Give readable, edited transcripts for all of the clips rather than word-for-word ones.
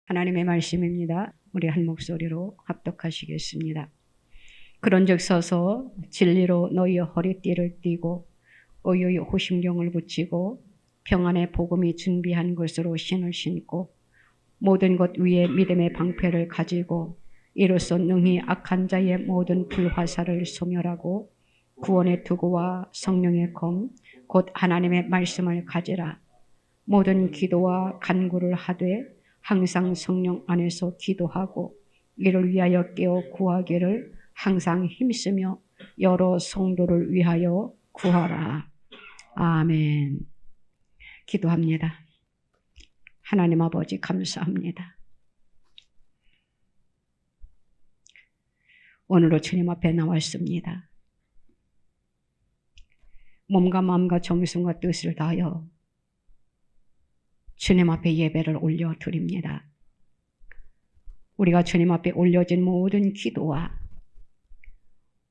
하나님의 말씀입니다. 우리 한 목소리로 합독하시겠습니다. 그런즉 서서 진리로 너희의 허리띠를 띠고 의의 호심경을 붙이고 평안의 복음이 준비한 것으로 신을 신고 모든 것 위에 믿음의 방패를 가지고 이로써 능히 악한 자의 모든 불화살을 소멸하고 구원의 투구와 성령의 검 곧 하나님의 말씀을 가지라. 모든 기도와 간구를 하되 항상 성령 안에서 기도하고 이를 위하여 깨어 구하기를 항상 힘쓰며 여러 성도를 위하여 구하라. 아멘. 기도합니다. 하나님 아버지 감사합니다. 오늘도 주님 앞에 나왔습니다. 몸과 마음과 정성과 뜻을 다하여 주님 앞에 예배를 올려드립니다. 우리가 주님 앞에 올려진 모든 기도와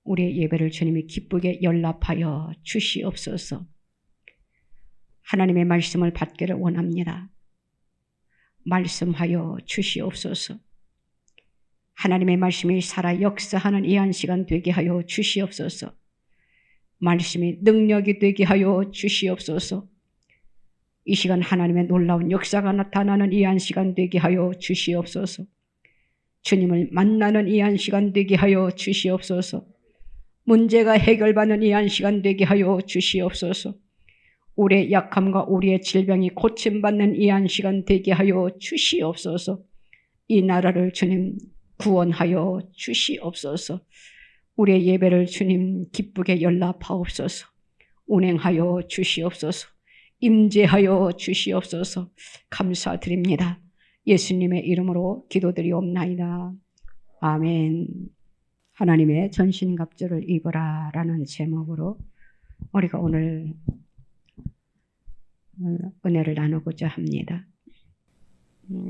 우리의 예배를 주님이 기쁘게 연락하여 주시옵소서. 하나님의 말씀을 받기를 원합니다. 말씀하여 주시옵소서. 하나님의 말씀이 살아 역사하는 이 한 시간 되게 하여 주시옵소서. 말씀이 능력이 되게 하여 주시옵소서. 이 시간 하나님의 놀라운 역사가 나타나는 이 한 시간 되게 하여 주시옵소서. 주님을 만나는 이 한 시간 되게 하여 주시옵소서. 문제가 해결받는 이 한 시간 되게 하여 주시옵소서. 우리의 약함과 우리의 질병이 고침받는 이 한 시간 되게 하여 주시옵소서. 이 나라를 주님 구원하여 주시옵소서. 우리의 예배를 주님 기쁘게 연락하옵소서. 운행하여 주시옵소서. 임재하여 주시옵소서. 감사드립니다. 예수님의 이름으로 기도드리옵나이다. 아멘. 하나님의 전신갑주를 입으라 라는 제목으로 우리가 오늘 은혜를 나누고자 합니다.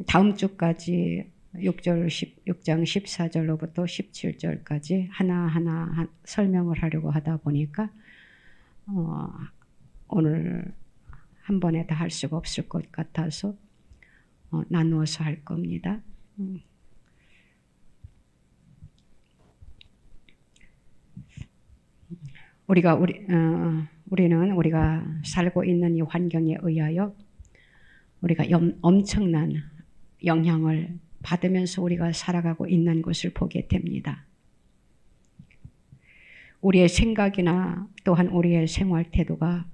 다음 주까지 6장 14절로부터 17절까지 하나하나 설명을 하려고 하다 보니까 오늘 한 번에 다 할 수가 없을 것 같아서 나누어서 할 겁니다. 우리는 우리가 살고 있는 이 환경에 의하여 우리가 엄청난 영향을 받으면서 우리가 살아가고 있는 것을 보게 됩니다. 우리의 생각이나 또한 우리의 생활 태도가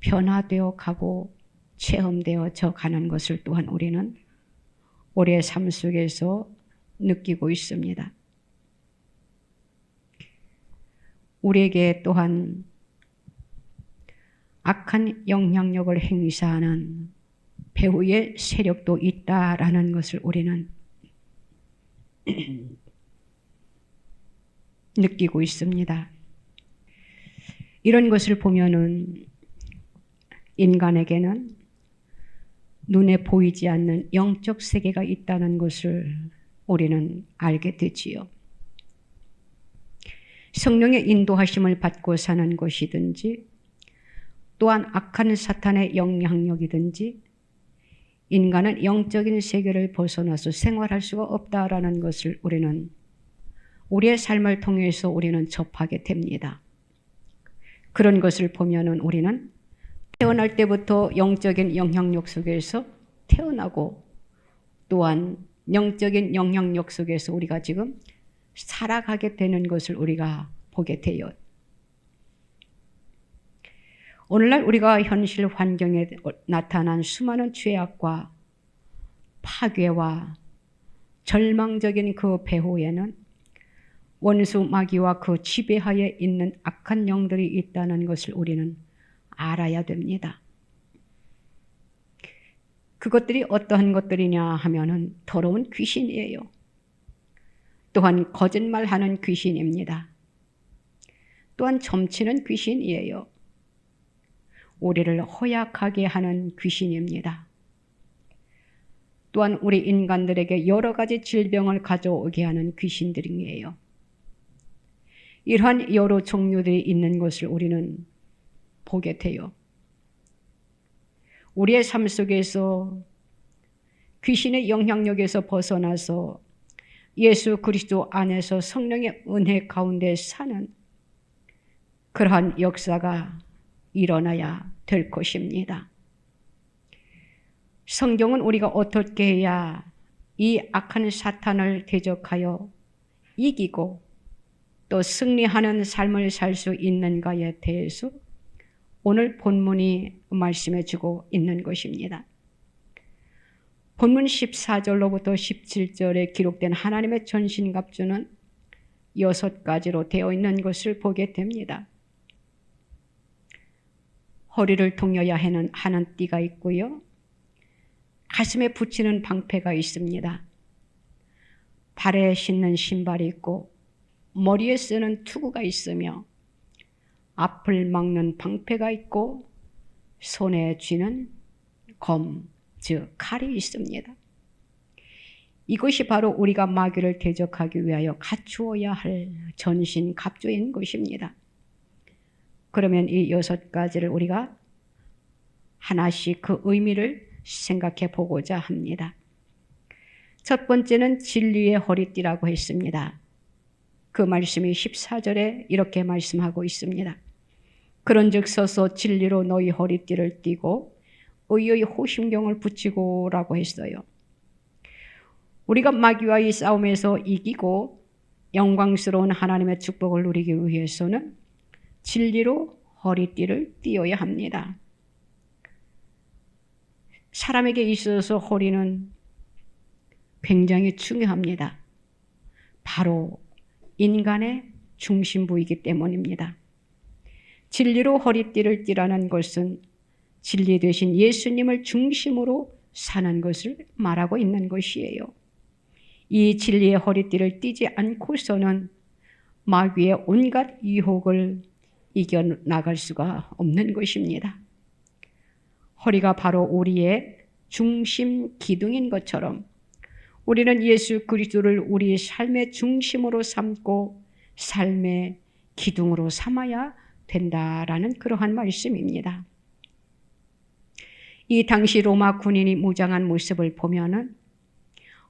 변화되어 가고 체험되어져 가는 것을 또한 우리는 우리의 삶 속에서 느끼고 있습니다. 우리에게 또한 악한 영향력을 행사하는 배후의 세력도 있다라는 것을 우리는 느끼고 있습니다. 이런 것을 보면은 인간에게는 눈에 보이지 않는 영적 세계가 있다는 것을 우리는 알게 되지요. 성령의 인도하심을 받고 사는 것이든지 또한 악한 사탄의 영향력이든지 인간은 영적인 세계를 벗어나서 생활할 수가 없다라는 것을 우리는 우리의 삶을 통해서 우리는 접하게 됩니다. 그런 것을 보면은 우리는 태어날 때부터 영적인 영향력 속에서 태어나고 또한 영적인 영향력 속에서 우리가 지금 살아가게 되는 것을 우리가 보게 돼요. 오늘날 우리가 현실 환경에 나타난 수많은 죄악과 파괴와 절망적인 그 배후에는 원수 마귀와 그 지배하에 있는 악한 영들이 있다는 것을 우리는 알아야 됩니다. 그것들이 어떠한 것들이냐 하면은 더러운 귀신이에요. 또한 거짓말하는 귀신입니다. 또한 점치는 귀신이에요. 우리를 허약하게 하는 귀신입니다. 또한 우리 인간들에게 여러 가지 질병을 가져오게 하는 귀신들이에요. 이러한 여러 종류들이 있는 것을 우리는 보게 돼요. 우리의 삶 속에서 귀신의 영향력에서 벗어나서 예수 그리스도 안에서 성령의 은혜 가운데 사는 그러한 역사가 일어나야 될 것입니다. 성경은 우리가 어떻게 해야 이 악한 사탄을 대적하여 이기고 또 승리하는 삶을 살 수 있는가에 대해서 오늘 본문이 말씀해 주고 있는 것입니다. 본문 14절로부터 17절에 기록된 하나님의 전신갑주는 6가지로 되어 있는 것을 보게 됩니다. 허리를 동여야 하는 띠가 있고요. 가슴에 붙이는 방패가 있습니다. 발에 신는 신발이 있고 머리에 쓰는 투구가 있으며 앞을 막는 방패가 있고 손에 쥐는 검, 즉 칼이 있습니다. 이것이 바로 우리가 마귀를 대적하기 위하여 갖추어야 할 전신 갑주인 것입니다. 그러면 이 6가지를 우리가 하나씩 그 의미를 생각해 보고자 합니다. 첫 번째는 진리의 허리띠라고 했습니다. 그 말씀이 14절에 이렇게 말씀하고 있습니다. 그런즉 서서 진리로 너희 허리띠를 띠고 의의 호심경을 붙이고 라고 했어요. 우리가 마귀와의 싸움에서 이기고 영광스러운 하나님의 축복을 누리기 위해서는 진리로 허리띠를 띠어야 합니다. 사람에게 있어서 허리는 굉장히 중요합니다. 바로 인간의 중심부이기 때문입니다. 진리로 허리띠를 띠라는 것은 진리 되신 예수님을 중심으로 사는 것을 말하고 있는 것이에요. 이 진리의 허리띠를 띠지 않고서는 마귀의 온갖 유혹을 이겨나갈 수가 없는 것입니다. 허리가 바로 우리의 중심 기둥인 것처럼 우리는 예수 그리스도를 우리의 삶의 중심으로 삼고 삶의 기둥으로 삼아야 된다라는 그러한 말씀입니다. 이 당시 로마 군인이 무장한 모습을 보면은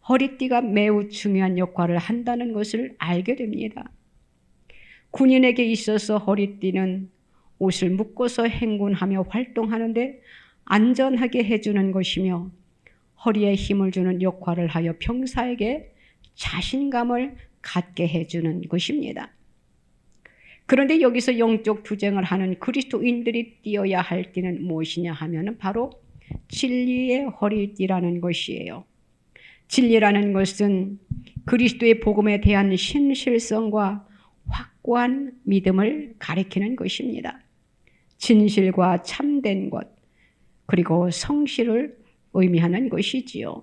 허리띠가 매우 중요한 역할을 한다는 것을 알게 됩니다. 군인에게 있어서 허리띠는 옷을 묶어서 행군하며 활동하는데 안전하게 해주는 것이며 허리에 힘을 주는 역할을 하여 병사에게 자신감을 갖게 해주는 것입니다. 그런데 여기서 영적 투쟁을 하는 그리스도인들이 띠어야 할 띠는 무엇이냐 하면 바로 진리의 허리띠라는 것이에요. 진리라는 것은 그리스도의 복음에 대한 신실성과 확고한 믿음을 가리키는 것입니다. 진실과 참된 것 그리고 성실을 의미하는 것이지요.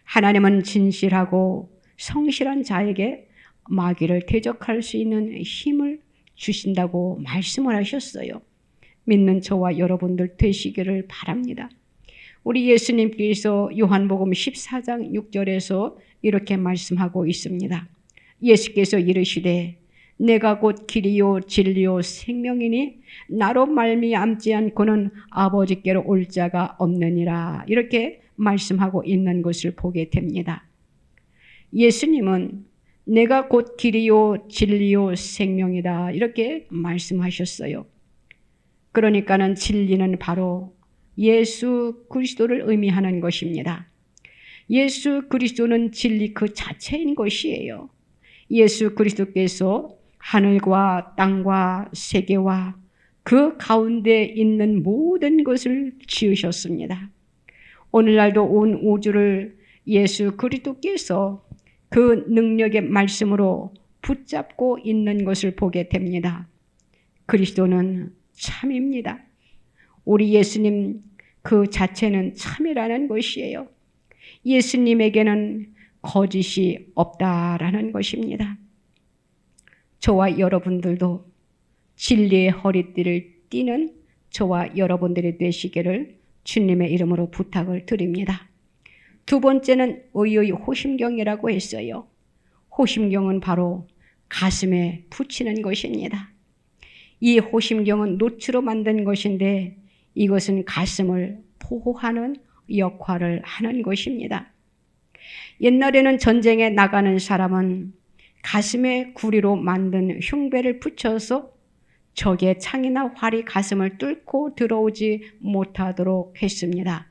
하나님은 진실하고 성실한 자에게 마귀를 대적할 수 있는 힘을 주신다고 말씀을 하셨어요. 믿는 저와 여러분들 되시기를 바랍니다. 우리 예수님께서 요한복음 14장 6절에서 이렇게 말씀하고 있습니다. 예수께서 이르시되 내가 곧 길이요 진리요 생명이니 나로 말미암지 않고는 아버지께로 올 자가 없느니라 이렇게 말씀하고 있는 것을 보게 됩니다. 예수님은 내가 곧 길이요 진리요 생명이다 이렇게 말씀하셨어요. 그러니까는 진리는 바로 예수 그리스도를 의미하는 것입니다. 예수 그리스도는 진리 그 자체인 것이에요. 예수 그리스도께서 하늘과 땅과 세계와 그 가운데 있는 모든 것을 지으셨습니다. 오늘날도 온 우주를 예수 그리스도께서 그 능력의 말씀으로 붙잡고 있는 것을 보게 됩니다. 그리스도는 참입니다. 우리 예수님 그 자체는 참이라는 것이에요. 예수님에게는 거짓이 없다라는 것입니다. 저와 여러분들도 진리의 허리띠를 띠는 저와 여러분들이 되시기를 주님의 이름으로 부탁을 드립니다. 두 번째는 의의 호심경이라고 했어요. 호심경은 바로 가슴에 붙이는 것입니다. 이 호심경은 노추로 만든 것인데 이것은 가슴을 보호하는 역할을 하는 것입니다. 옛날에는 전쟁에 나가는 사람은 가슴에 구리로 만든 흉배를 붙여서 적의 창이나 활이 가슴을 뚫고 들어오지 못하도록 했습니다.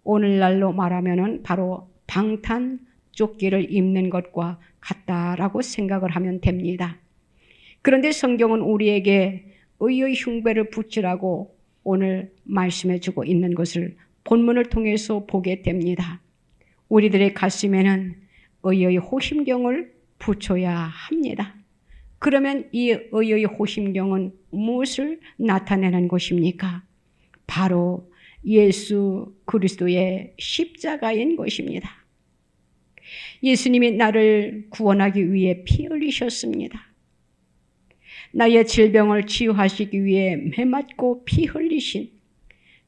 오늘날로 말하면 바로 방탄 조끼를 입는 것과 같다라고 생각을 하면 됩니다. 그런데 성경은 우리에게 의의 흉배를 붙이라고 오늘 말씀해 주고 있는 것을 본문을 통해서 보게 됩니다. 우리들의 가슴에는 의의 호심경을 붙여야 합니다. 그러면 이 의의 호심경은 무엇을 나타내는 것입니까? 바로 예수 그리스도의 십자가인 것입니다. 예수님이 나를 구원하기 위해 피 흘리셨습니다. 나의 질병을 치유하시기 위해 매맞고 피 흘리신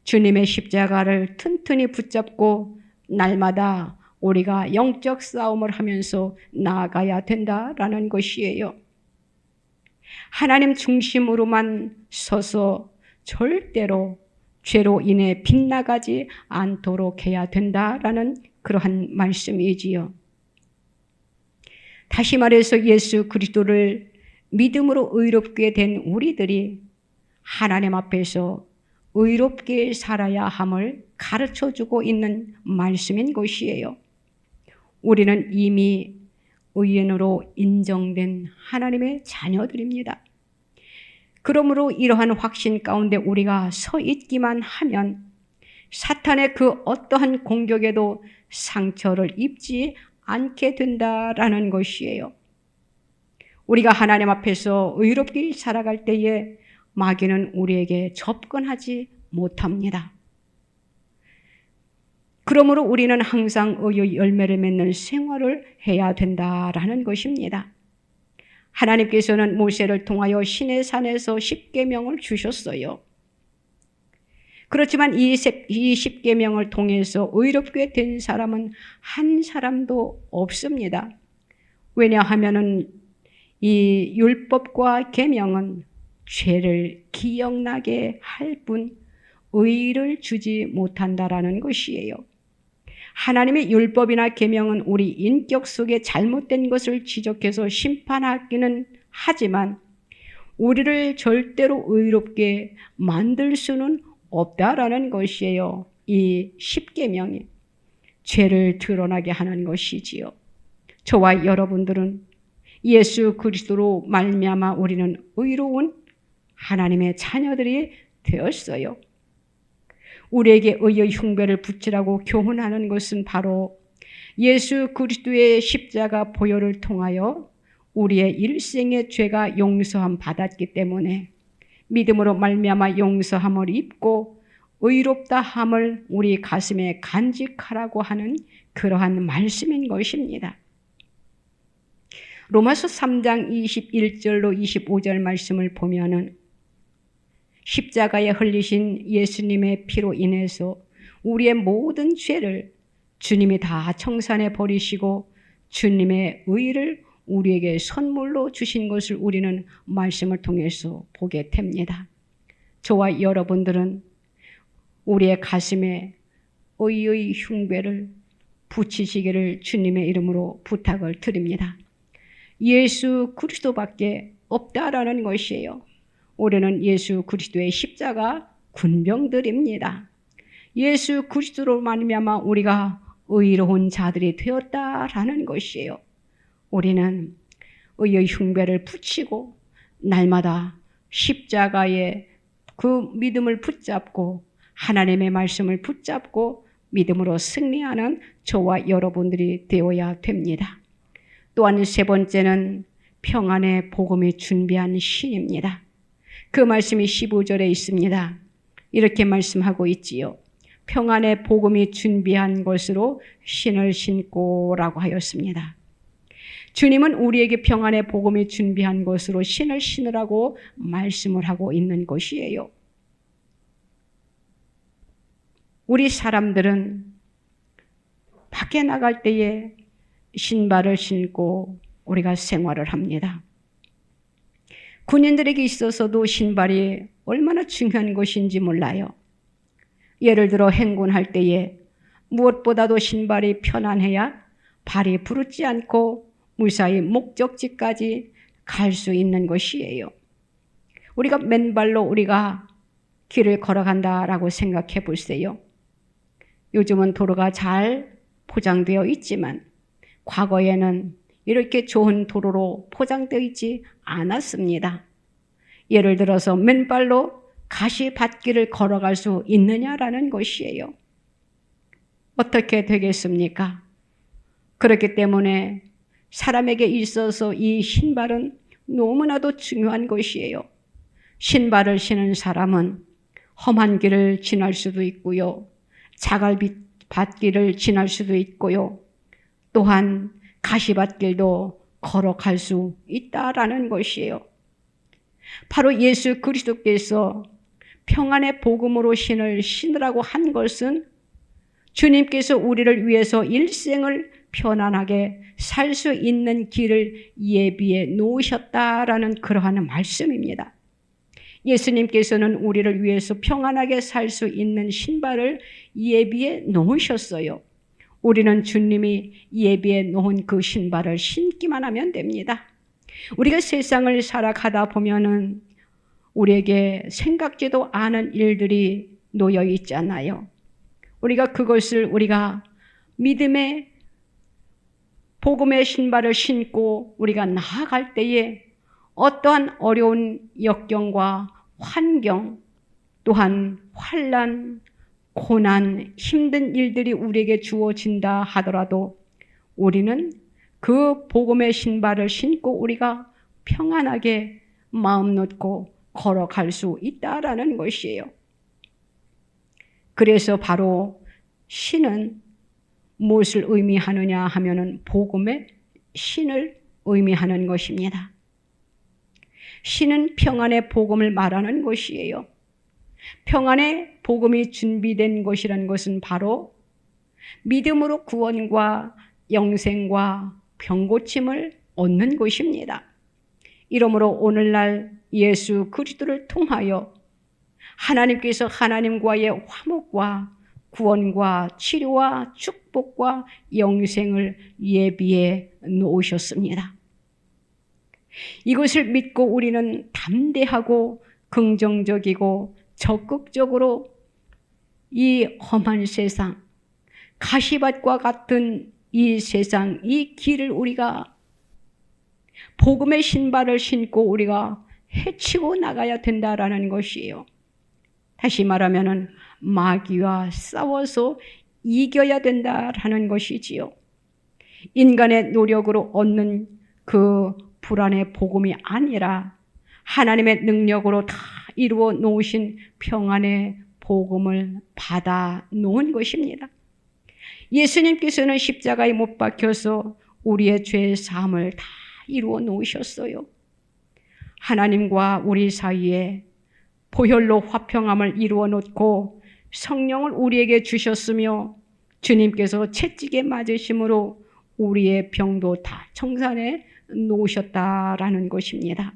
주님의 십자가를 튼튼히 붙잡고 날마다 우리가 영적 싸움을 하면서 나아가야 된다라는 것이에요. 하나님 중심으로만 서서 절대로 죄로 인해 빗나가지 않도록 해야 된다라는 그러한 말씀이지요. 다시 말해서 예수 그리스도를 믿음으로 의롭게 된 우리들이 하나님 앞에서 의롭게 살아야 함을 가르쳐주고 있는 말씀인 것이에요. 우리는 이미 의인으로 인정된 하나님의 자녀들입니다. 그러므로 이러한 확신 가운데 우리가 서 있기만 하면 사탄의 그 어떠한 공격에도 상처를 입지 않게 된다라는 것이에요. 우리가 하나님 앞에서 의롭게 살아갈 때에 마귀는 우리에게 접근하지 못합니다. 그러므로 우리는 항상 의의 열매를 맺는 생활을 해야 된다라는 것입니다. 하나님께서는 모세를 통하여 시내산에서 십계명을 주셨어요. 그렇지만 이 십계명을 통해서 의롭게 된 사람은 한 사람도 없습니다. 왜냐하면은 이 율법과 계명은 죄를 기억나게 할 뿐 의를 주지 못한다라는 것이에요. 하나님의 율법이나 계명은 우리 인격 속에 잘못된 것을 지적해서 심판하기는 하지만 우리를 절대로 의롭게 만들 수는 없다라는 것이에요. 이 십계명이 죄를 드러나게 하는 것이지요. 저와 여러분들은 예수 그리스도로 말미암아 우리는 의로운 하나님의 자녀들이 되었어요. 우리에게 의의 흉배를 붙이라고 교훈하는 것은 바로 예수 그리스도의 십자가 보혈을 통하여 우리의 일생의 죄가 용서함 받았기 때문에 믿음으로 말미암아 용서함을 입고 의롭다 함을 우리 가슴에 간직하라고 하는 그러한 말씀인 것입니다. 로마서 3장 21절로 25절 말씀을 보면은 십자가에 흘리신 예수님의 피로 인해서 우리의 모든 죄를 주님이 다 청산해 버리시고 주님의 의를 우리에게 선물로 주신 것을 우리는 말씀을 통해서 보게 됩니다. 저와 여러분들은 우리의 가슴에 의의 흉배를 붙이시기를 주님의 이름으로 부탁을 드립니다. 예수 그리스도밖에 없다라는 것이에요. 우리는 예수 그리스도의 십자가 군병들입니다. 예수 그리스도로 말미암아 우리가 의로운 자들이 되었다라는 것이에요. 우리는 의의 흉배를 붙이고 날마다 십자가에 그 믿음을 붙잡고 하나님의 말씀을 붙잡고 믿음으로 승리하는 저와 여러분들이 되어야 됩니다. 또한 세 번째는 평안의 복음이 준비한 신입니다. 그 말씀이 15절에 있습니다. 이렇게 말씀하고 있지요. 평안의 복음이 준비한 것으로 신을 신고라고 하였습니다. 주님은 우리에게 평안의 복음이 준비한 것으로 신을 신으라고 말씀을 하고 있는 것이에요. 우리 사람들은 밖에 나갈 때에 신발을 신고 우리가 생활을 합니다. 군인들에게 있어서도 신발이 얼마나 중요한 것인지 몰라요. 예를 들어 행군할 때에 무엇보다도 신발이 편안해야 발이 부르지 않고 무사히 목적지까지 갈 수 있는 것이에요. 우리가 맨발로 우리가 길을 걸어간다라고 생각해 보세요. 요즘은 도로가 잘 포장되어 있지만 과거에는 이렇게 좋은 도로로 포장되어 있지 않았습니다. 예를 들어서 맨발로 가시밭길을 걸어갈 수 있느냐라는 것이에요. 어떻게 되겠습니까? 그렇기 때문에 사람에게 있어서 이 신발은 너무나도 중요한 것이에요. 신발을 신은 사람은 험한 길을 지날 수도 있고요. 자갈밭길을 지날 수도 있고요. 또한 가시밭길도 걸어갈 수 있다라는 것이에요. 바로 예수 그리스도께서 평안의 복음으로 신으라고 한 것은 주님께서 우리를 위해서 일생을 편안하게 살 수 있는 길을 예비해 놓으셨다라는 그러한 말씀입니다. 예수님께서는 우리를 위해서 평안하게 살 수 있는 신발을 예비해 놓으셨어요. 우리는 주님이 예비해 놓은 그 신발을 신기만 하면 됩니다. 우리가 세상을 살아가다 보면은 우리에게 생각지도 않은 일들이 놓여 있잖아요. 우리가 그것을 우리가 믿음의 복음의 신발을 신고 우리가 나아갈 때에 어떠한 어려운 역경과 환경, 또한 환난, 고난, 힘든 일들이 우리에게 주어진다 하더라도 우리는 그 복음의 신발을 신고 우리가 평안하게 마음 놓고 걸어갈 수 있다라는 것이에요. 그래서 바로 신은 무엇을 의미하느냐 하면은 복음의 신을 의미하는 것입니다. 신은 평안의 복음을 말하는 것이에요. 평안의 복음이 준비된 것이라는 것은 바로 믿음으로 구원과 영생과 병고침을 얻는 것입니다. 이러므로 오늘날 예수 그리스도를 통하여 하나님께서 하나님과의 화목과 구원과 치료와 축복과 영생을 예비해 놓으셨습니다. 이것을 믿고 우리는 담대하고 긍정적이고 적극적으로 이 험한 세상, 가시밭과 같은 이 세상, 이 길을 우리가 복음의 신발을 신고 우리가 헤치고 나가야 된다라는 것이에요. 다시 말하면은 마귀와 싸워서 이겨야 된다라는 것이지요. 인간의 노력으로 얻는 그 불안의 복음이 아니라 하나님의 능력으로 다 이루어 놓으신 평안의 복음을 받아 놓은 것입니다. 예수님께서는 십자가에 못 박혀서 우리의 죄 사함을 다 이루어 놓으셨어요. 하나님과 우리 사이에 보혈로 화평함을 이루어 놓고 성령을 우리에게 주셨으며 주님께서 채찍에 맞으심으로 우리의 병도 다 청산해 놓으셨다라는 것입니다.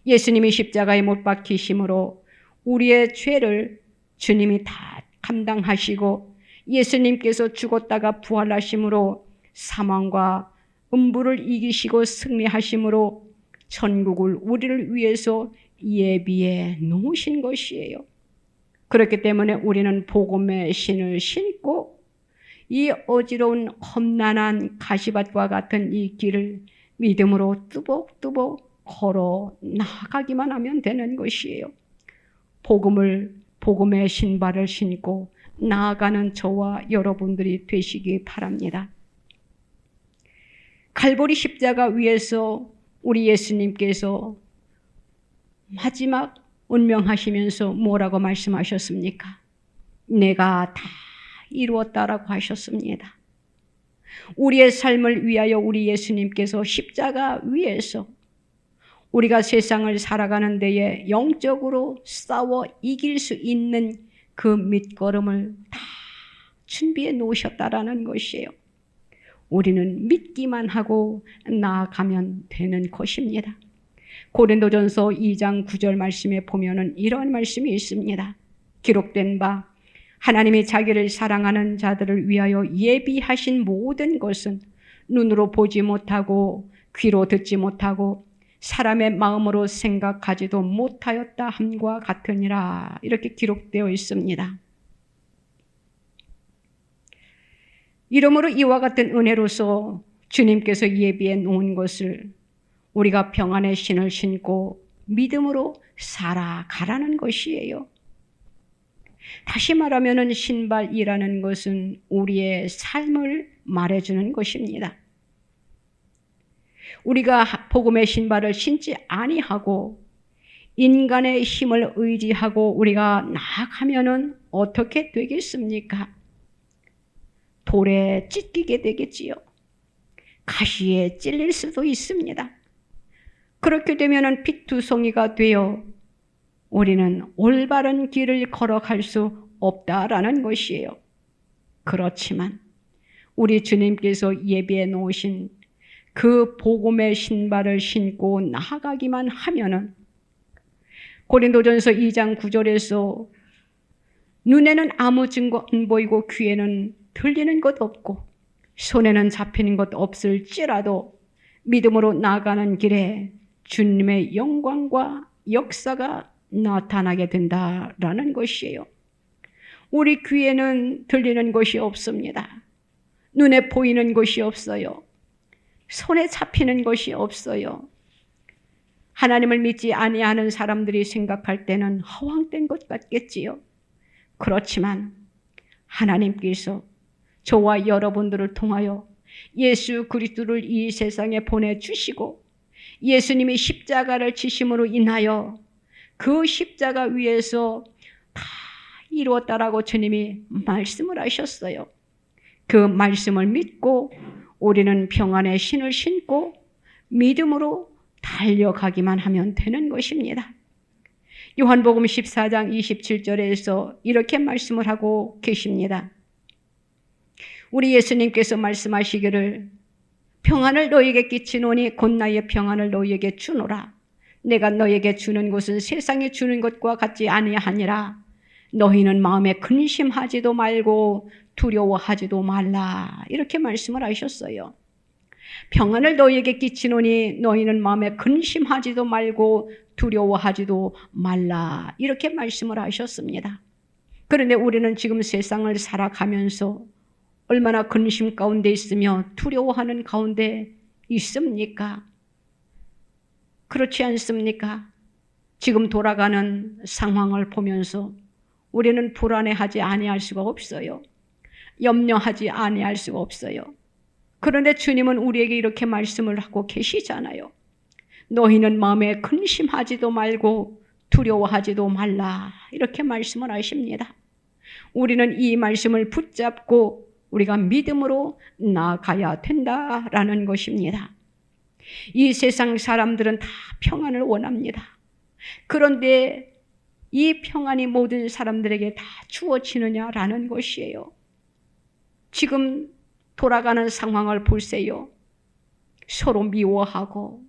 예수님이 십자가에 못 박히심으로 우리의 죄를 주님이 다 감당하시고 예수님께서 죽었다가 부활하심으로 사망과 음부를 이기시고 승리하심으로 천국을 우리를 위해서 예비해 놓으신 것이에요. 그렇기 때문에 우리는 복음의 신을 신고 이 어지러운 험난한 가시밭과 같은 이 길을 믿음으로 뚜벅뚜벅 걸어 나가기만 하면 되는 것이에요. 복음의 신발을 신고 나아가는 저와 여러분들이 되시기 바랍니다. 갈보리 십자가 위에서 우리 예수님께서 마지막 운명하시면서 뭐라고 말씀하셨습니까? 내가 다 이루었다라고 하셨습니다. 우리의 삶을 위하여 우리 예수님께서 십자가 위에서 우리가 세상을 살아가는 데에 영적으로 싸워 이길 수 있는 그 밑거름을 다 준비해 놓으셨다라는 것이에요. 우리는 믿기만 하고 나아가면 되는 것입니다. 고린도전서 2장 9절 말씀에 보면은 이런 말씀이 있습니다. 기록된 바 하나님이 자기를 사랑하는 자들을 위하여 예비하신 모든 것은 눈으로 보지 못하고 귀로 듣지 못하고 사람의 마음으로 생각하지도 못하였다 함과 같으니라. 이렇게 기록되어 있습니다. 이러므로 이와 같은 은혜로서 주님께서 예비해 놓은 것을 우리가 평안의 신을 신고 믿음으로 살아가라는 것이에요. 다시 말하면 신발이라는 것은 우리의 삶을 말해주는 것입니다. 우리가 복음의 신발을 신지 아니하고 인간의 힘을 의지하고 우리가 나아가면 어떻게 되겠습니까? 돌에 찢기게 되겠지요. 가시에 찔릴 수도 있습니다. 그렇게 되면 피투성이가 되어 우리는 올바른 길을 걸어갈 수 없다라는 것이에요. 그렇지만 우리 주님께서 예비해 놓으신 그 복음의 신발을 신고 나아가기만 하면은 고린도전서 2장 9절에서 눈에는 아무 증거 안 보이고 귀에는 들리는 것 없고 손에는 잡히는 것 없을지라도 믿음으로 나아가는 길에 주님의 영광과 역사가 나타나게 된다라는 것이에요. 우리 귀에는 들리는 것이 없습니다. 눈에 보이는 것이 없어요. 손에 잡히는 것이 없어요. 하나님을 믿지 아니하는 사람들이 생각할 때는 허황된 것 같겠지요. 그렇지만 하나님께서 저와 여러분들을 통하여 예수 그리스도를 이 세상에 보내주시고 예수님이 십자가를 지심으로 인하여 그 십자가 위에서 다 이루었다라고 주님이 말씀을 하셨어요. 그 말씀을 믿고 우리는 평안의 신을 신고 믿음으로 달려가기만 하면 되는 것입니다. 요한복음 14장 27절에서 이렇게 말씀을 하고 계십니다. 우리 예수님께서 말씀하시기를 평안을 너희에게 끼치노니 곧 나의 평안을 너희에게 주노라. 내가 너희에게 주는 것은 세상에 주는 것과 같지 아니하니라. 너희는 마음에 근심하지도 말고 두려워하지도 말라. 이렇게 말씀을 하셨어요. 평안을 너희에게 끼치노니 너희는 마음에 근심하지도 말고 두려워하지도 말라. 이렇게 말씀을 하셨습니다. 그런데 우리는 지금 세상을 살아가면서 얼마나 근심 가운데 있으며 두려워하는 가운데 있습니까? 그렇지 않습니까? 지금 돌아가는 상황을 보면서 우리는 불안해하지 아니할 수가 없어요. 염려하지 아니할 수가 없어요. 그런데 주님은 우리에게 이렇게 말씀을 하고 계시잖아요. 너희는 마음에 근심하지도 말고 두려워하지도 말라. 이렇게 말씀을 하십니다. 우리는 이 말씀을 붙잡고 우리가 믿음으로 나아가야 된다라는 것입니다. 이 세상 사람들은 다 평안을 원합니다. 그런데 이 평안이 모든 사람들에게 다 주어지느냐라는 것이에요. 지금 돌아가는 상황을 보세요. 서로 미워하고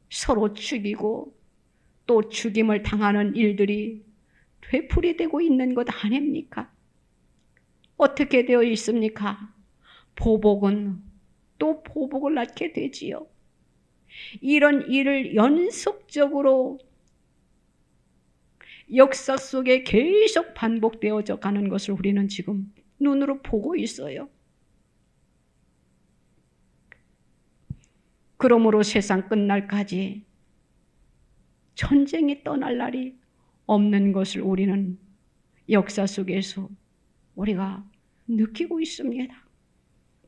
서로 죽이고 또 죽임을 당하는 일들이 되풀이되고 있는 것 아닙니까? 어떻게 되어 있습니까? 보복은 또 보복을 낳게 되지요. 이런 일을 연속적으로 역사 속에 계속 반복되어져 가는 것을 우리는 지금 눈으로 보고 있어요. 그러므로 세상 끝날까지 전쟁이 떠날 날이 없는 것을 우리는 역사 속에서 우리가 느끼고 있습니다.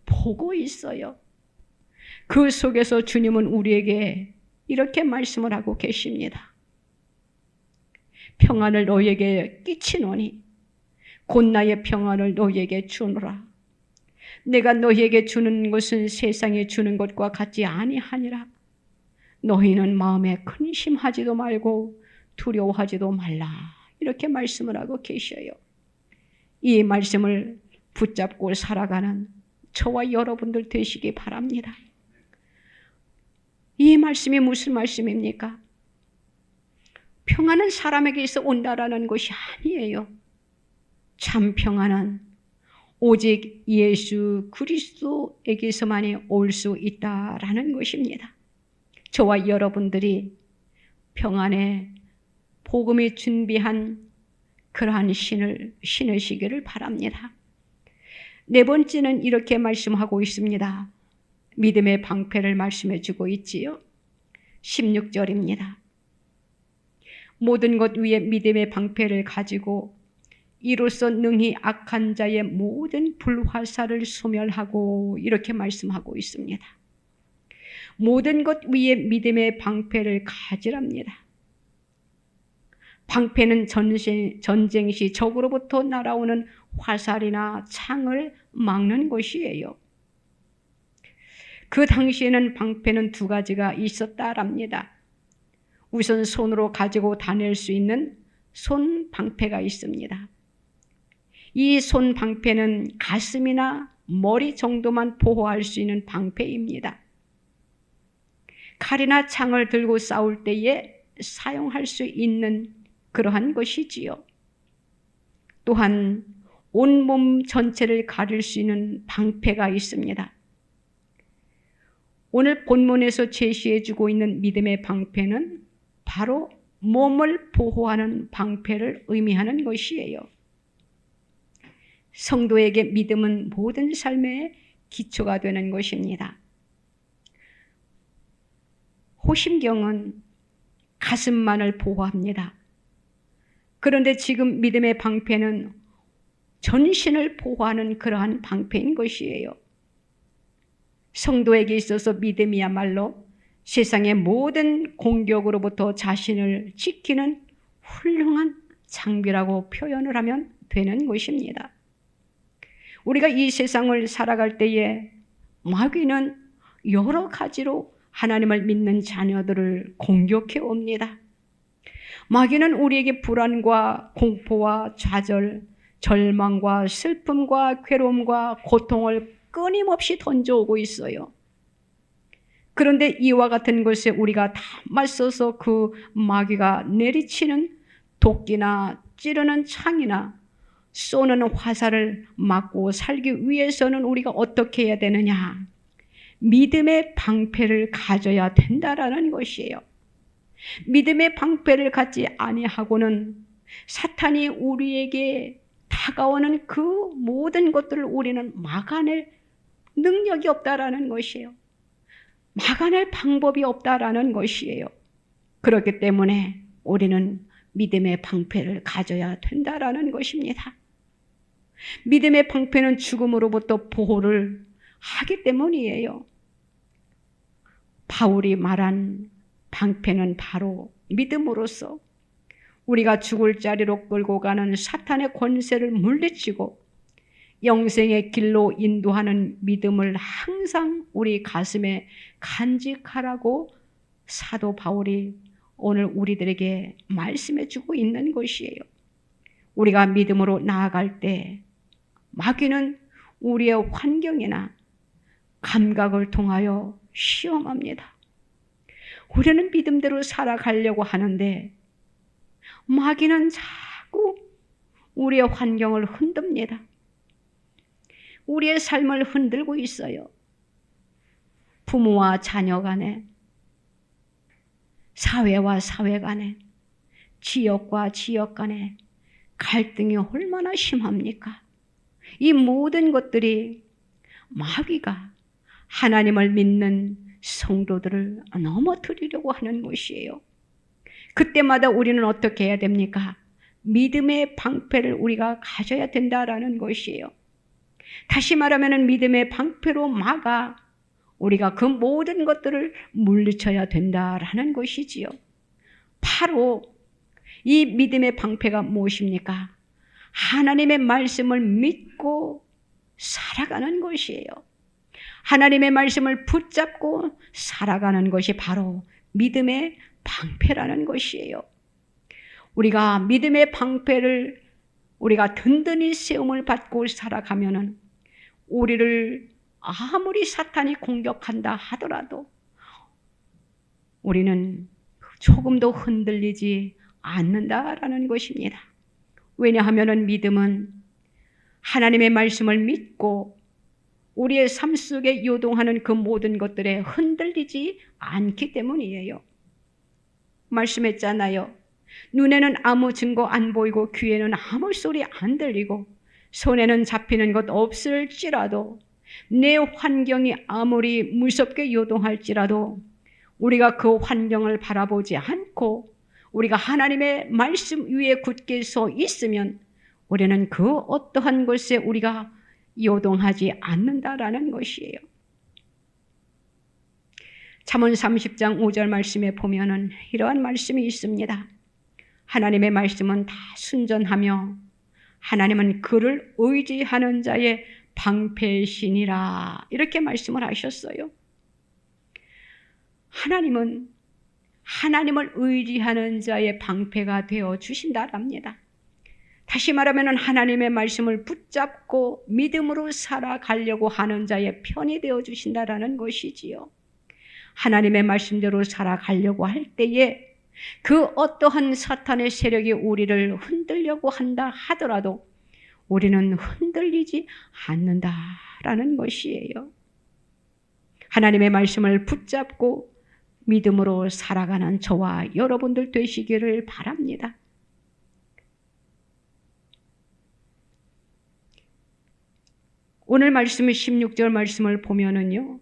보고 있어요. 그 속에서 주님은 우리에게 이렇게 말씀을 하고 계십니다. 평안을 너희에게 끼치노니 곧 나의 평안을 너희에게 주노라. 내가 너희에게 주는 것은 세상에 주는 것과 같지 아니하니라. 너희는 마음에 근심하지도 말고 두려워하지도 말라. 이렇게 말씀을 하고 계셔요. 이 말씀을 붙잡고 살아가는 저와 여러분들 되시기 바랍니다. 이 말씀이 무슨 말씀입니까? 평안은 사람에게서 온다라는 것이 아니에요. 참 평안은 오직 예수 그리스도에게서만이 올 수 있다라는 것입니다. 저와 여러분들이 평안의 복음이 준비한 그러한 신을 신으시기를 바랍니다. 네 번째는 이렇게 말씀하고 있습니다. 믿음의 방패를 말씀해 주고 있지요. 16절입니다. 모든 것 위에 믿음의 방패를 가지고 이로써 능히 악한 자의 모든 불화살을 소멸하고, 이렇게 말씀하고 있습니다. 모든 것 위에 믿음의 방패를 가지랍니다. 방패는 전쟁 시 적으로부터 날아오는 화살이나 창을 막는 것이에요. 그 당시에는 방패는 두 가지가 있었다랍니다. 우선 손으로 가지고 다닐 수 있는 손 방패가 있습니다. 이 손 방패는 가슴이나 머리 정도만 보호할 수 있는 방패입니다. 칼이나 창을 들고 싸울 때에 사용할 수 있는 그러한 것이지요. 또한 온몸 전체를 가릴 수 있는 방패가 있습니다. 오늘 본문에서 제시해주고 있는 믿음의 방패는 바로 몸을 보호하는 방패를 의미하는 것이에요. 성도에게 믿음은 모든 삶의 기초가 되는 것입니다. 호심경은 가슴만을 보호합니다. 그런데 지금 믿음의 방패는 전신을 보호하는 그러한 방패인 것이에요. 성도에게 있어서 믿음이야말로 세상의 모든 공격으로부터 자신을 지키는 훌륭한 장비라고 표현을 하면 되는 것입니다. 우리가 이 세상을 살아갈 때에 마귀는 여러 가지로 하나님을 믿는 자녀들을 공격해 옵니다. 마귀는 우리에게 불안과 공포와 좌절, 절망과 슬픔과 괴로움과 고통을 끊임없이 던져오고 있어요. 그런데 이와 같은 것에 우리가 다 맞서서 그 마귀가 내리치는 도끼나 찌르는 창이나 쏘는 화살을 막고 살기 위해서는 우리가 어떻게 해야 되느냐? 믿음의 방패를 가져야 된다라는 것이에요. 믿음의 방패를 갖지 아니하고는 사탄이 우리에게 다가오는 그 모든 것들을 우리는 막아낼 능력이 없다라는 것이에요. 막아낼 방법이 없다라는 것이에요. 그렇기 때문에 우리는 믿음의 방패를 가져야 된다라는 것입니다. 믿음의 방패는 죽음으로부터 보호를 하기 때문이에요. 바울이 말한 방패는 바로 믿음으로써 우리가 죽을 자리로 끌고 가는 사탄의 권세를 물리치고 영생의 길로 인도하는 믿음을 항상 우리 가슴에 간직하라고 사도 바울이 오늘 우리들에게 말씀해 주고 있는 것이에요. 우리가 믿음으로 나아갈 때 마귀는 우리의 환경이나 감각을 통하여 시험합니다. 우리는 믿음대로 살아가려고 하는데 마귀는 자꾸 우리의 환경을 흔듭니다. 우리의 삶을 흔들고 있어요. 부모와 자녀 간에, 사회와 사회 간에, 지역과 지역 간에 갈등이 얼마나 심합니까? 이 모든 것들이 마귀가 하나님을 믿는 성도들을 넘어뜨리려고 하는 것이에요. 그때마다 우리는 어떻게 해야 됩니까? 믿음의 방패를 우리가 가져야 된다라는 것이에요. 다시 말하면 믿음의 방패로 막아 우리가 그 모든 것들을 물리쳐야 된다라는 것이지요. 바로 이 믿음의 방패가 무엇입니까? 하나님의 말씀을 믿고 살아가는 것이에요. 하나님의 말씀을 붙잡고 살아가는 것이 바로 믿음의 방패라는 것이에요. 우리가 믿음의 방패를 우리가 든든히 세움을 받고 살아가면은 우리를 아무리 사탄이 공격한다 하더라도 우리는 조금도 흔들리지 않는다라는 것입니다. 왜냐하면은 믿음은 하나님의 말씀을 믿고 우리의 삶 속에 요동하는 그 모든 것들에 흔들리지 않기 때문이에요. 말씀했잖아요. 눈에는 아무 증거 안 보이고 귀에는 아무 소리 안 들리고 손에는 잡히는 것 없을지라도 내 환경이 아무리 무섭게 요동할지라도 우리가 그 환경을 바라보지 않고 우리가 하나님의 말씀 위에 굳게 서 있으면 우리는 그 어떠한 곳에 우리가 요동하지 않는다라는 것이에요. 잠언 30장 5절 말씀에 보면은 이러한 말씀이 있습니다. 하나님의 말씀은 다 순전하며 하나님은 그를 의지하는 자의 방패시니라. 이렇게 말씀을 하셨어요. 하나님은 하나님을 의지하는 자의 방패가 되어 주신다랍니다. 다시 말하면 하나님의 말씀을 붙잡고 믿음으로 살아가려고 하는 자의 편이 되어 주신다라는 것이지요. 하나님의 말씀대로 살아가려고 할 때에 그 어떠한 사탄의 세력이 우리를 흔들려고 한다 하더라도 우리는 흔들리지 않는다라는 것이에요. 하나님의 말씀을 붙잡고 믿음으로 살아가는 저와 여러분들 되시기를 바랍니다. 오늘 말씀 16절 말씀을 보면은요.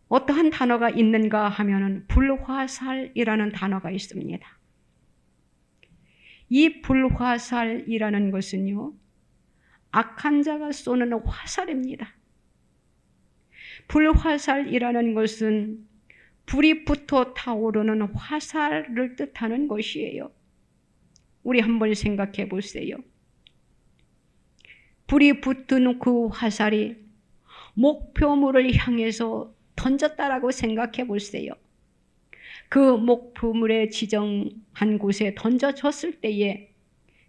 어떠한 단어가 있는가 하면은 불화살이라는 단어가 있습니다. 이 불화살이라는 것은요. 악한 자가 쏘는 화살입니다. 불화살이라는 것은 불이 붙어 타오르는 화살을 뜻하는 것이에요. 우리 한번 생각해 보세요. 불이 붙은 그 화살이 목표물을 향해서 던졌다라고 생각해 보세요. 그 목표물에 지정한 곳에 던져졌을 때에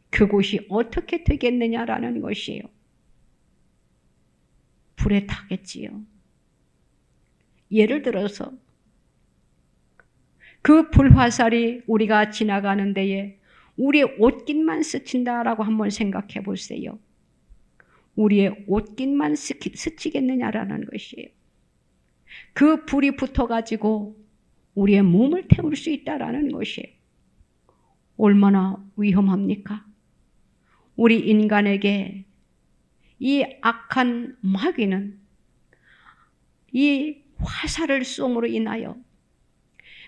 그곳이 어떻게 되겠느냐라는 것이에요. 불에 타겠지요. 예를 들어서 그 불화살이 우리가 지나가는 데에 우리의 옷깃만 스친다라고 한번 생각해 보세요. 우리의 옷깃만 스치겠느냐라는 것이에요. 그 불이 붙어가지고 우리의 몸을 태울 수 있다라는 것이에요. 얼마나 위험합니까? 우리 인간에게 이 악한 마귀는 이 화살을 쏘므로 인하여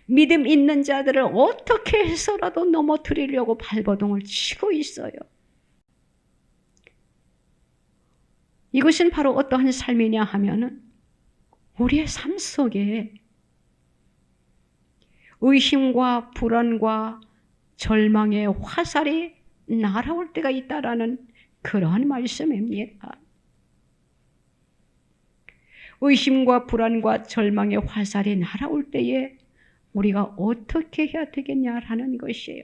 믿음 있는 자들을 어떻게 해서라도 넘어뜨리려고 발버둥을 치고 있어요. 이것은 바로 어떠한 삶이냐 하면은 우리의 삶 속에 의심과 불안과 절망의 화살이 날아올 때가 있다라는 그러한 말씀입니다. 의심과 불안과 절망의 화살이 날아올 때에 우리가 어떻게 해야 되겠냐라는 것이에요.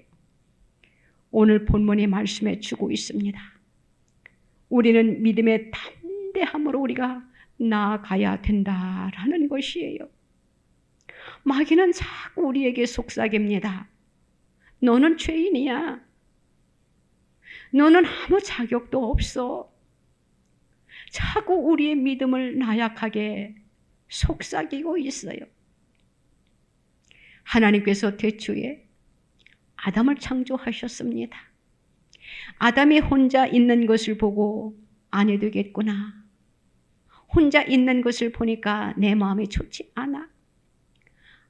오늘 본문이 말씀해 주고 있습니다. 우리는 믿음의 담대함으로 우리가 나아가야 된다라는 것이에요. 마귀는 자꾸 우리에게 속삭입니다. 너는 죄인이야. 너는 아무 자격도 없어. 자꾸 우리의 믿음을 나약하게 속삭이고 있어요. 하나님께서 태초에 아담을 창조하셨습니다. 아담이 혼자 있는 것을 보고 아니 되겠구나. 혼자 있는 것을 보니까 내 마음이 좋지 않아.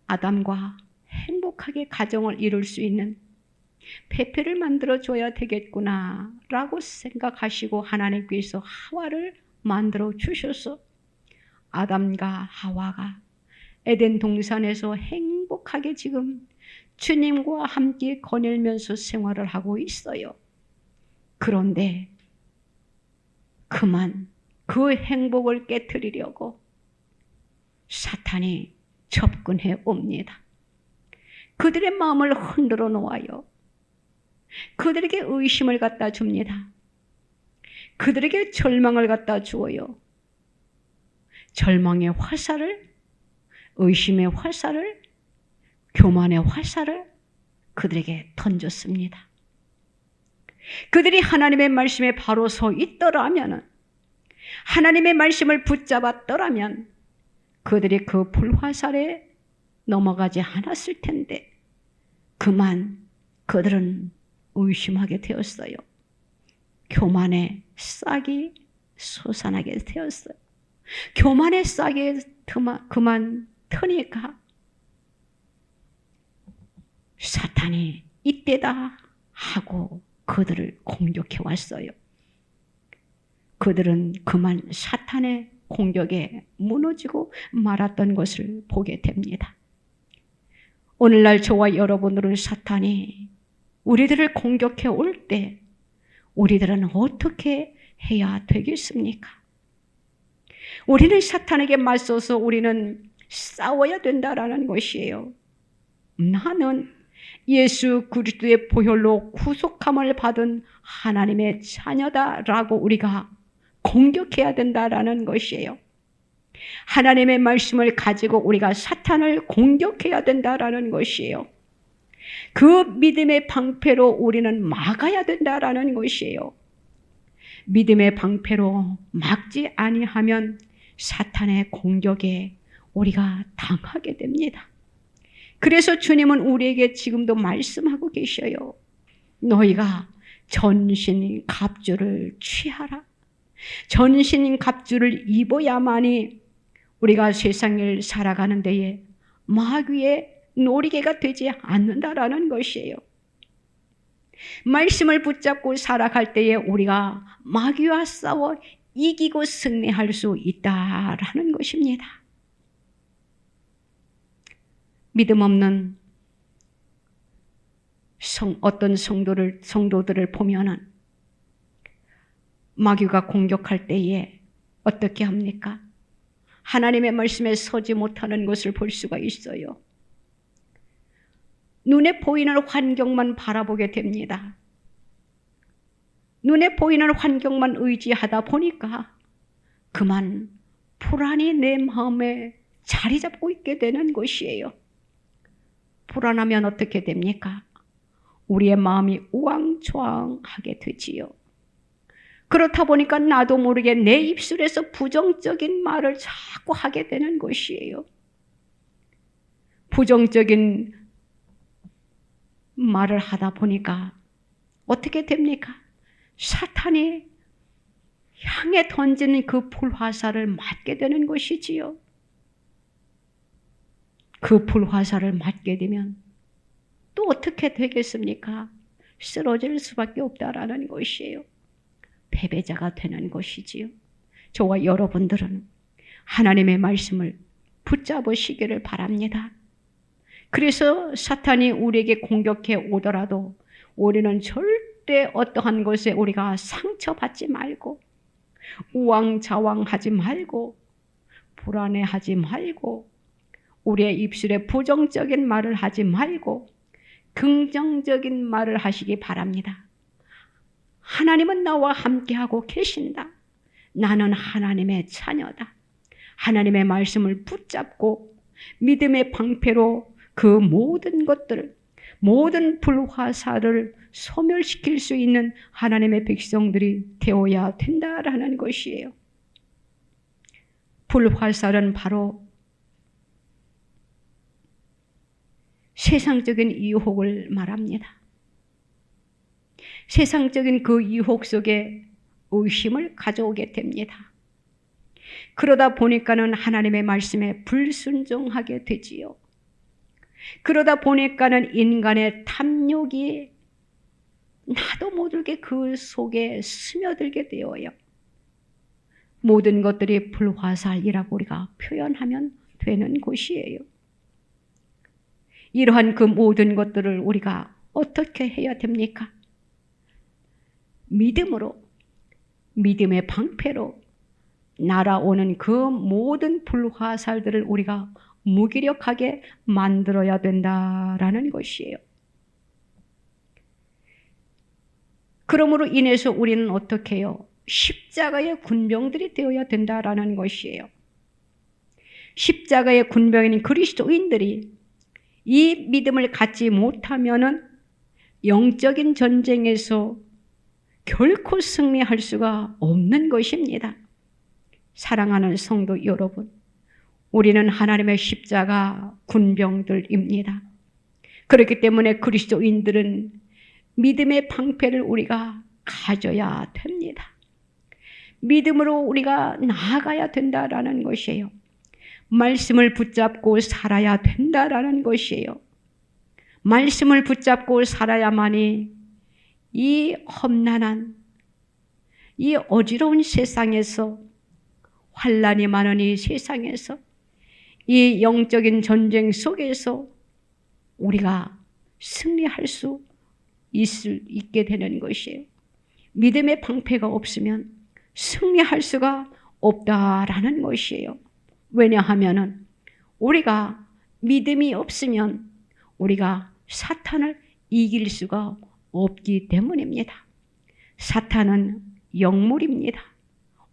아담과 행복하게 가정을 이룰 수 있는 배필을 만들어줘야 되겠구나 라고 생각하시고 하나님께서 하와를 만들어 주셔서 아담과 하와가 에덴 동산에서 행복하게 지금 주님과 함께 거닐면서 생활을 하고 있어요. 그런데 그만 그 행복을 깨트리려고 사탄이 접근해 옵니다. 그들의 마음을 흔들어 놓아요. 그들에게 의심을 갖다 줍니다. 그들에게 절망을 갖다 주어요. 절망의 화살을, 의심의 화살을, 교만의 화살을 그들에게 던졌습니다. 그들이 하나님의 말씀에 바로 서 있더라면, 하나님의 말씀을 붙잡았더라면 그들이 그 불화살에 넘어가지 않았을 텐데 그만 그들은 의심하게 되었어요. 교만의 싹이 솟아나게 되었어요. 교만의 싹이 그만 트니까 사탄이 이때다 하고 그들을 공격해 왔어요. 그들은 그만 사탄의 공격에 무너지고 말았던 것을 보게 됩니다. 오늘날 저와 여러분들은 사탄이 우리들을 공격해 올 때 우리들은 어떻게 해야 되겠습니까? 우리는 사탄에게 맞서서 우리는 싸워야 된다라는 것이에요. 나는 예수 그리스도의 보혈로 구속함을 받은 하나님의 자녀다라고 우리가 공격해야 된다라는 것이에요. 하나님의 말씀을 가지고 우리가 사탄을 공격해야 된다라는 것이에요. 그 믿음의 방패로 우리는 막아야 된다라는 것이에요. 믿음의 방패로 막지 아니하면 사탄의 공격에 우리가 당하게 됩니다. 그래서 주님은 우리에게 지금도 말씀하고 계셔요. 너희가 전신 갑주를 취하라. 전신 갑주를 입어야만이 우리가 세상을 살아가는 데에 마귀의 놀이개가 되지 않는다라는 것이에요. 말씀을 붙잡고 살아갈 때에 우리가 마귀와 싸워 이기고 승리할 수 있다라는 것입니다. 믿음 없는 어떤 성도들을 보면은 마귀가 공격할 때에 어떻게 합니까? 하나님의 말씀에 서지 못하는 것을 볼 수가 있어요. 눈에 보이는 환경만 바라보게 됩니다. 눈에 보이는 환경만 의지하다 보니까 그만 불안이 내 마음에 자리 잡고 있게 되는 것이에요. 불안하면 어떻게 됩니까? 우리의 마음이 우왕좌왕하게 되지요. 그렇다 보니까 나도 모르게 내 입술에서 부정적인 말을 자꾸 하게 되는 것이에요. 부정적인 말을 하다 보니까 어떻게 됩니까? 사탄이 향해 던지는 그 불화살을 맞게 되는 것이지요. 그 불화살을 맞게 되면 또 어떻게 되겠습니까? 쓰러질 수밖에 없다라는 것이에요. 패배자가 되는 것이지요. 저와 여러분들은 하나님의 말씀을 붙잡으시기를 바랍니다. 그래서 사탄이 우리에게 공격해 오더라도 우리는 절대 어떠한 것에 우리가 상처받지 말고 우왕좌왕하지 말고 불안해하지 말고 우리의 입술에 부정적인 말을 하지 말고 긍정적인 말을 하시기 바랍니다. 하나님은 나와 함께하고 계신다. 나는 하나님의 자녀다. 하나님의 말씀을 붙잡고 믿음의 방패로 그 모든 것들을, 모든 불화살을 소멸시킬 수 있는 하나님의 백성들이 되어야 된다라는 것이에요. 불화살은 바로 세상적인 유혹을 말합니다. 세상적인 그 유혹 속에 의심을 가져오게 됩니다. 그러다 보니까는 하나님의 말씀에 불순종하게 되지요. 그러다 보니까는 인간의 탐욕이 나도 모르게 그 속에 스며들게 되어요. 모든 것들이 불화살이라고 우리가 표현하면 되는 곳이에요. 이러한 그 모든 것들을 우리가 어떻게 해야 됩니까? 믿음으로, 믿음의 방패로 날아오는 그 모든 불화살들을 우리가 무기력하게 만들어야 된다라는 것이에요. 그러므로 인해서 우리는 어떻게 해요? 십자가의 군병들이 되어야 된다라는 것이에요. 십자가의 군병인 그리스도인들이 이 믿음을 갖지 못하면은 영적인 전쟁에서 결코 승리할 수가 없는 것입니다. 사랑하는 성도 여러분, 우리는 하나님의 십자가 군병들입니다. 그렇기 때문에 그리스도인들은 믿음의 방패를 우리가 가져야 됩니다. 믿음으로 우리가 나아가야 된다라는 것이에요. 말씀을 붙잡고 살아야 된다라는 것이에요. 말씀을 붙잡고 살아야만이 이 험난한, 이 어지러운 세상에서, 환난이 많은 이 세상에서, 이 영적인 전쟁 속에서 우리가 승리할 수 있게 되는 것이에요. 믿음의 방패가 없으면 승리할 수가 없다라는 것이에요. 왜냐하면 우리가 믿음이 없으면 우리가 사탄을 이길 수가 없기 때문입니다. 사탄은 영물입니다.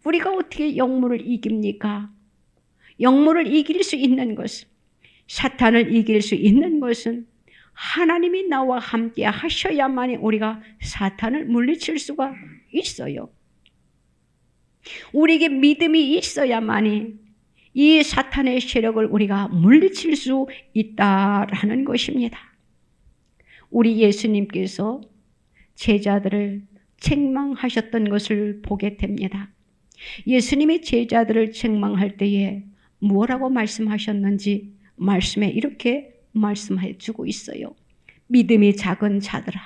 우리가 어떻게 영물을 이깁니까? 영물을 이길 수 있는 것은, 사탄을 이길 수 있는 것은 하나님이 나와 함께 하셔야만이 우리가 사탄을 물리칠 수가 있어요. 우리에게 믿음이 있어야만이 이 사탄의 세력을 우리가 물리칠 수 있다라는 것입니다. 우리 예수님께서 제자들을 책망하셨던 것을 보게 됩니다. 예수님이 제자들을 책망할 때에 뭐라고 말씀하셨는지 말씀에 이렇게 말씀해 주고 있어요. 믿음이 작은 자들아.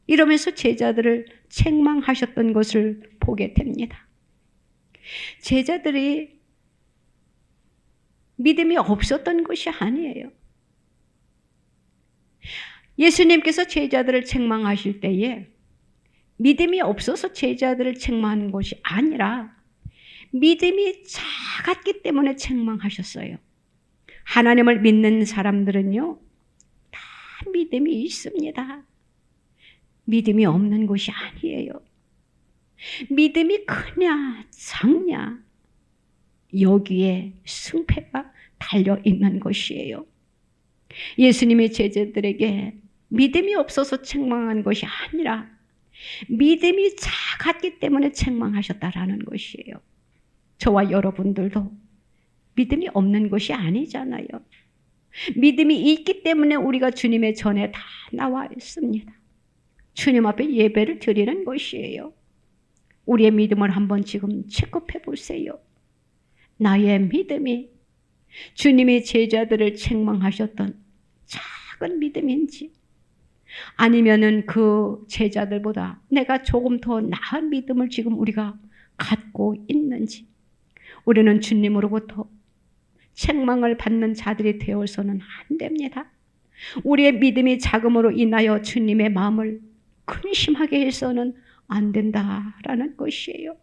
이러면서 제자들을 책망하셨던 것을 보게 됩니다. 제자들이 믿음이 없었던 것이 아니에요. 예수님께서 제자들을 책망하실 때에 믿음이 없어서 제자들을 책망한 것이 아니라 믿음이 작았기 때문에 책망하셨어요. 하나님을 믿는 사람들은요, 다 믿음이 있습니다. 믿음이 없는 것이 아니에요. 믿음이 크냐 작냐 여기에 승패가 달려 있는 것이에요. 예수님이 제자들에게 믿음이 없어서 책망한 것이 아니라 믿음이 작았기 때문에 책망하셨다라는 것이에요. 저와 여러분들도 믿음이 없는 것이 아니잖아요. 믿음이 있기 때문에 우리가 주님의 전에 다 나와 있습니다. 주님 앞에 예배를 드리는 것이에요. 우리의 믿음을 한번 지금 체크해 보세요. 나의 믿음이 주님이 제자들을 책망하셨던 작은 믿음인지, 아니면은 그 제자들보다 내가 조금 더 나은 믿음을 지금 우리가 갖고 있는지, 우리는 주님으로부터 책망을 받는 자들이 되어서는 안 됩니다. 우리의 믿음이 작음으로 인하여 주님의 마음을 근심하게 해서는 안 된다라는 것이에요.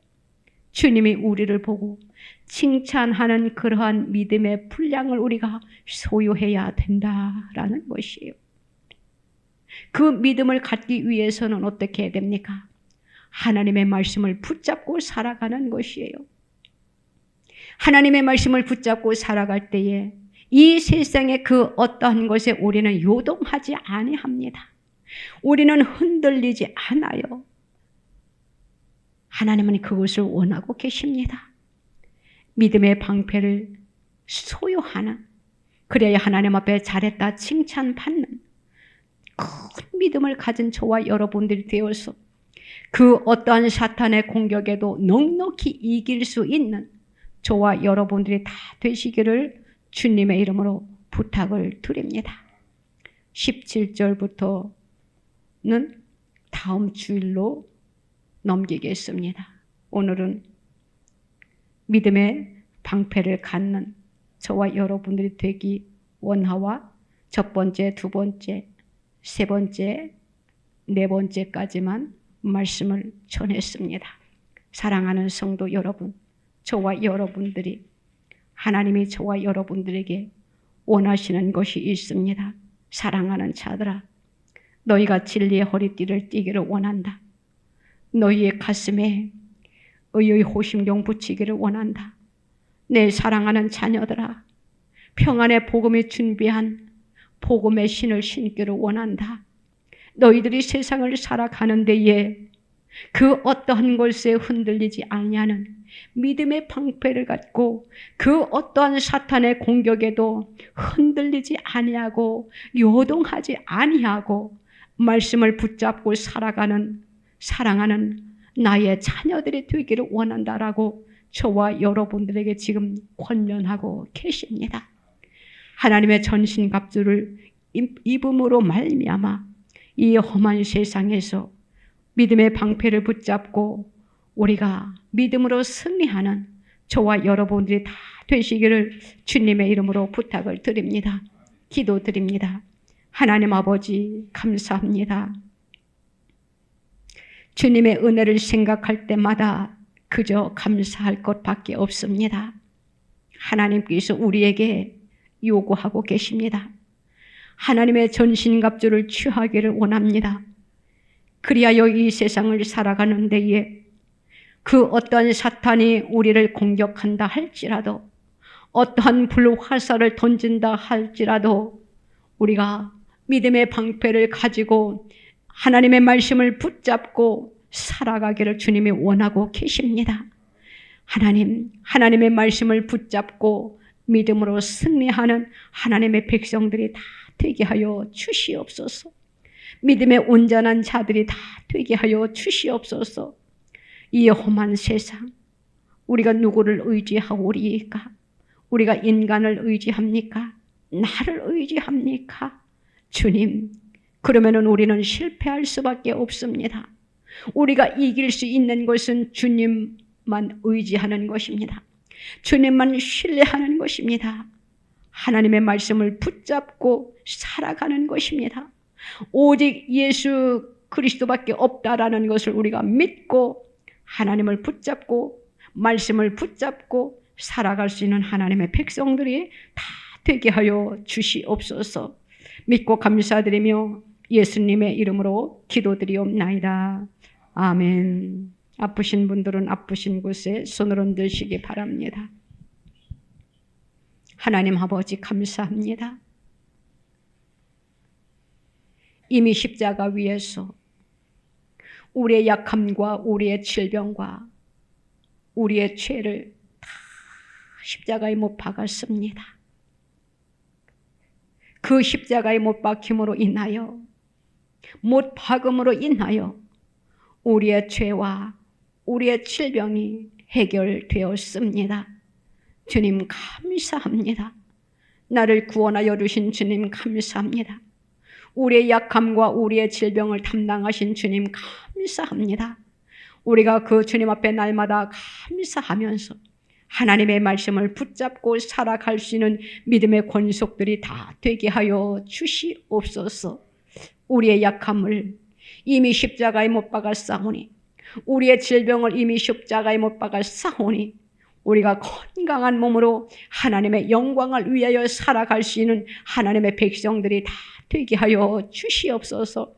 주님이 우리를 보고 칭찬하는 그러한 믿음의 분량을 우리가 소유해야 된다라는 것이에요. 그 믿음을 갖기 위해서는 어떻게 해야 됩니까? 하나님의 말씀을 붙잡고 살아가는 것이에요. 하나님의 말씀을 붙잡고 살아갈 때에 이 세상의 그 어떠한 것에 우리는 요동하지 아니합니다. 우리는 흔들리지 않아요. 하나님은 그것을 원하고 계십니다. 믿음의 방패를 소유하는, 그래야 하나님 앞에 잘했다 칭찬받는 큰 믿음을 가진 저와 여러분들이 되어서 그 어떠한 사탄의 공격에도 넉넉히 이길 수 있는 저와 여러분들이 다 되시기를 주님의 이름으로 부탁을 드립니다. 17절부터는 다음 주일로 넘기겠습니다. 오늘은 믿음의 방패를 갖는 저와 여러분들이 되기 원하와 첫 번째, 두 번째, 세 번째, 네 번째까지만 말씀을 전했습니다. 사랑하는 성도 여러분, 저와 여러분들이, 하나님이 저와 여러분들에게 원하시는 것이 있습니다. 사랑하는 자들아, 너희가 진리의 허리띠를 띠기를 원한다. 너희의 가슴에 의의 호심경 붙이기를 원한다. 내 사랑하는 자녀들아, 평안의 복음이 준비한 복음의 신을 신기를 원한다. 너희들이 세상을 살아가는 데에 그 어떠한 것에 흔들리지 아니하는 믿음의 방패를 갖고 그 어떠한 사탄의 공격에도 흔들리지 아니하고 요동하지 아니하고 말씀을 붙잡고 살아가는 사랑하는 나의 자녀들이 되기를 원한다라고 저와 여러분들에게 지금 권면하고 계십니다. 하나님의 전신갑주를 입음으로 말미암아 이 험한 세상에서 믿음의 방패를 붙잡고 우리가 믿음으로 승리하는 저와 여러분들이 다 되시기를 주님의 이름으로 부탁을 드립니다. 기도드립니다. 하나님 아버지 감사합니다. 주님의 은혜를 생각할 때마다 그저 감사할 것밖에 없습니다. 하나님께서 우리에게 요구하고 계십니다. 하나님의 전신갑주를 취하기를 원합니다. 그리하여 이 세상을 살아가는 데에 그 어떠한 사탄이 우리를 공격한다 할지라도 어떠한 불화살을 던진다 할지라도 우리가 믿음의 방패를 가지고 하나님의 말씀을 붙잡고 살아가기를 주님이 원하고 계십니다. 하나님의 말씀을 붙잡고 믿음으로 승리하는 하나님의 백성들이 다 되게 하여 주시옵소서. 믿음의 온전한 자들이 다 되게 하여 주시옵소서. 이 험한 세상 우리가 누구를 의지하오리까? 우리가 인간을 의지합니까? 나를 의지합니까? 주님, 그러면은 우리는 실패할 수밖에 없습니다. 우리가 이길 수 있는 것은 주님만 의지하는 것입니다. 주님만 신뢰하는 것입니다. 하나님의 말씀을 붙잡고 살아가는 것입니다. 오직 예수 그리스도밖에 없다라는 것을 우리가 믿고 하나님을 붙잡고 말씀을 붙잡고 살아갈 수 있는 하나님의 백성들이 다 되게 하여 주시옵소서. 믿고 감사드리며 예수님의 이름으로 기도드리옵나이다. 아멘. 아프신 분들은 아프신 곳에 손을 얹으시기 바랍니다. 하나님 아버지 감사합니다. 이미 십자가 위에서 우리의 약함과 우리의 질병과 우리의 죄를 다 십자가에 못 박았습니다. 그 십자가에 못 박힘으로 인하여 못 박음으로 인하여 우리의 죄와 우리의 질병이 해결되었습니다. 주님 감사합니다. 나를 구원하여 주신 주님 감사합니다. 우리의 약함과 우리의 질병을 담당하신 주님 감사합니다. 우리가 그 주님 앞에 날마다 감사하면서 하나님의 말씀을 붙잡고 살아갈 수 있는 믿음의 권속들이 다 되게 하여 주시옵소서. 우리의 약함을 이미 십자가에 못 박았사오니 우리의 질병을 이미 십자가에 못 박았사오니 우리가 건강한 몸으로 하나님의 영광을 위하여 살아갈 수 있는 하나님의 백성들이 다 되게 하여 주시옵소서.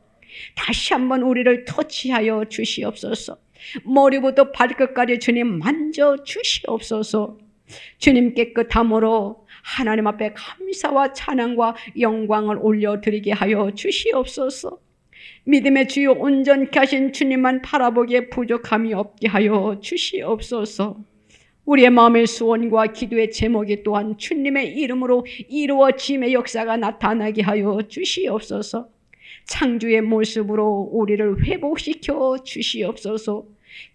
다시 한번 우리를 터치하여 주시옵소서. 머리부터 발끝까지 주님 만져 주시옵소서. 주님 깨끗함으로 하나님 앞에 감사와 찬양과 영광을 올려드리게 하여 주시옵소서. 믿음의 주요 온전케 하신 주님만 바라보기에 부족함이 없게 하여 주시옵소서. 우리의 마음의 소원과 기도의 제목이 또한 주님의 이름으로 이루어짐의 역사가 나타나게 하여 주시옵소서. 창조의 모습으로 우리를 회복시켜 주시옵소서.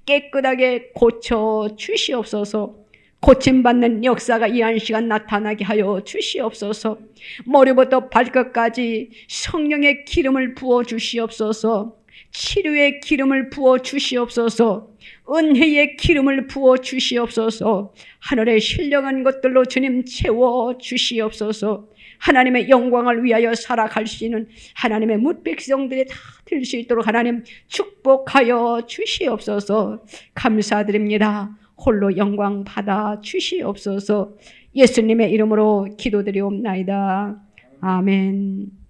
깨끗하게 고쳐 주시옵소서. 고침받는 역사가 이 한 시간 나타나게 하여 주시옵소서. 머리부터 발끝까지 성령의 기름을 부어 주시옵소서. 치료의 기름을 부어 주시옵소서. 은혜의 기름을 부어 주시옵소서. 하늘의 신령한 것들로 주님 채워 주시옵소서. 하나님의 영광을 위하여 살아갈 수 있는 하나님의 뭇백성들이 다 될 수 있도록 하나님 축복하여 주시옵소서. 감사드립니다. 홀로 영광 받아 주시옵소서. 예수님의 이름으로 기도드리옵나이다. 아멘.